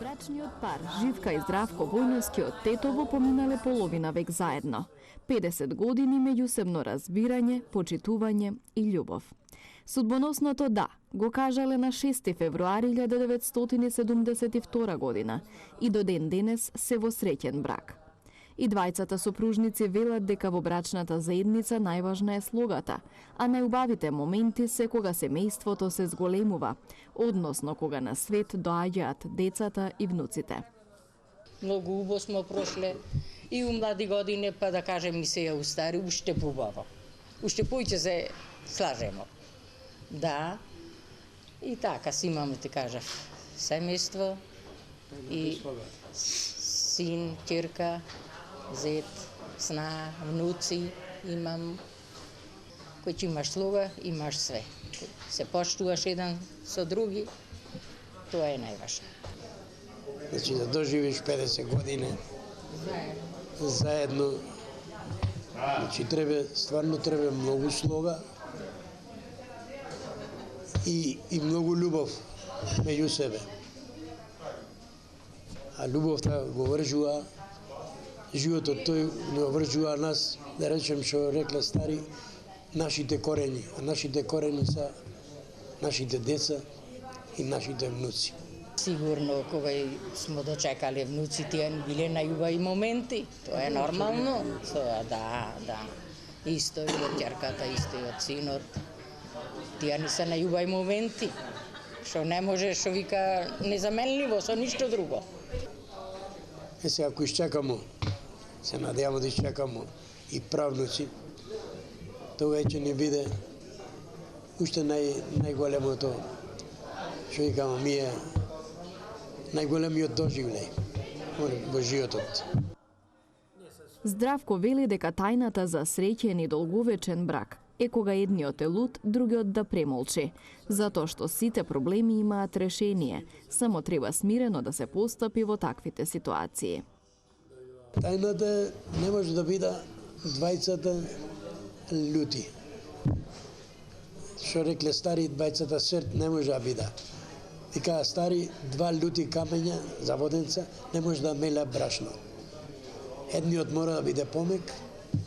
Брачниот пар Живка и Здравко Војновски од Тетово поминале половина век заедно. 50 години меѓусебно разбирање, почитување и љубов. Судбоносното да го кажале на 6 февруари 1972 година и до ден денес се во среќен брак. И двајцата сопружници велат дека во брачната заедница најважна е слогата, а најубавите моменти се кога семејството се зголемува, односно кога на свет доаѓаат децата и внуците. Многу убаво смо прошле и у млади години, па да кажем и сега у стари, уште побаво. Уште поиќе се слажемо. Да, и така си имаме, ти кажав, семејство и син, ќерка, зет, сна, внуци имам. Кој ќе имаш слуга, имаш све. Се поштуваш еден со други, тоа е најважно. Значи да доживиш 50 години заедно, значи стварно треба многу слога и многу љубов меѓу себе. А љубовта го вржува животот, тој не вржува нас, да речем што рекле стари, нашите корени. А нашите корени се нашите деца и нашите внуци. Сигурно, кога смо дочекале внуци, тие биле најубави моменти. Тоа е нормално. Тоа, да. Исто и од ќерката, исто и од синот. Тие не се најубави моменти. Што не може, што вика, незаменливо, со ништо друго. Сега, ако изчекамо, се надевамо да изчекамо и правнуци, тоа веќе не биде уште најголемото, што викамо ми е најголемиот доживлеј во животот. Здравко вели дека тајната за среќен и долговечен брак е кога едниот е луд, другиот да премолчи, затоа што сите проблеми имаат решение, само треба смирено да се постапи во таквите ситуации. Тајната не може да биде двајцата љути. Што рекле стари, двајцата срт не може да биде. Вика стари, два љути камења за воденца не може да меле брашно. Едниот мора да биде помек,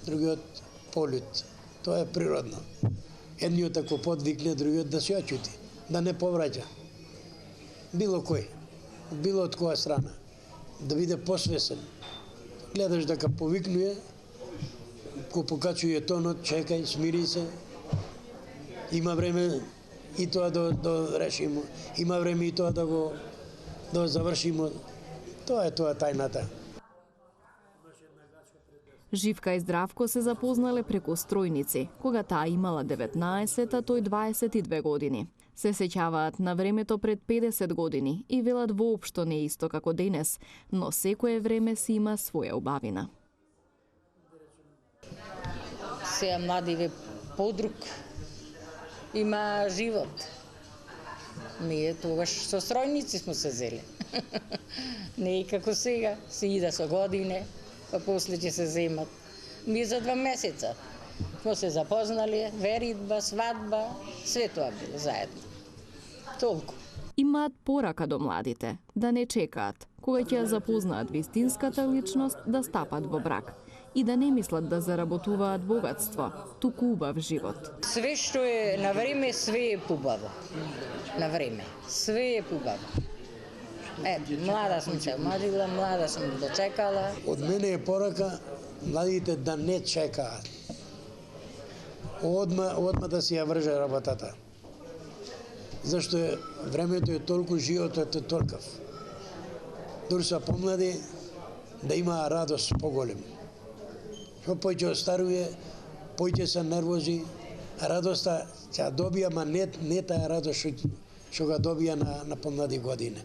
другиот полют. Тоа е природно. Едниот ако подвикне, другиот да се очути, да не повраќа. Било кој, било од која страна, да биде посвесен. Гледаш дека повикнуе, ко покачува тонот, чекај, смири се. Има време и тоа да решимо, има време и тоа да завршимо. Тоа е тајната. Живка и Здравко се запознале преку стројници, кога таа имала 19, а тој 22 години. Се сеќаваат на времето пред 50 години и велат воопшто не исто како денес, но секое време си има своја убавина. Сега младиве подруг има живот. Ние тогаш со стројници смо се зеле. Не е како сега, се иде со године, па после ќе се земат. Ние за 2 месеца смо се запознале, веридба, свадба, све тоа било заедно. Толку. Имаат порака до младите, да не чекаат, кога ќе ја запознаат вистинската личност, да стапат во брак и да не мислат да заработуваат богатство, туку убав живот. Све што е на време, све е побаво. На време. Све е побаво. Млада сум се омладила, млада сум дочекала. Од мене е порака младите да не чекаат. Одма да си ја врже работата. Зашто времето е толку, животот е толков. Дури са помлади да има радост поголем. Што поќе остарува, поќе се нервози, радоста ќе добија, ма не таа радост што ga добија на помлади години.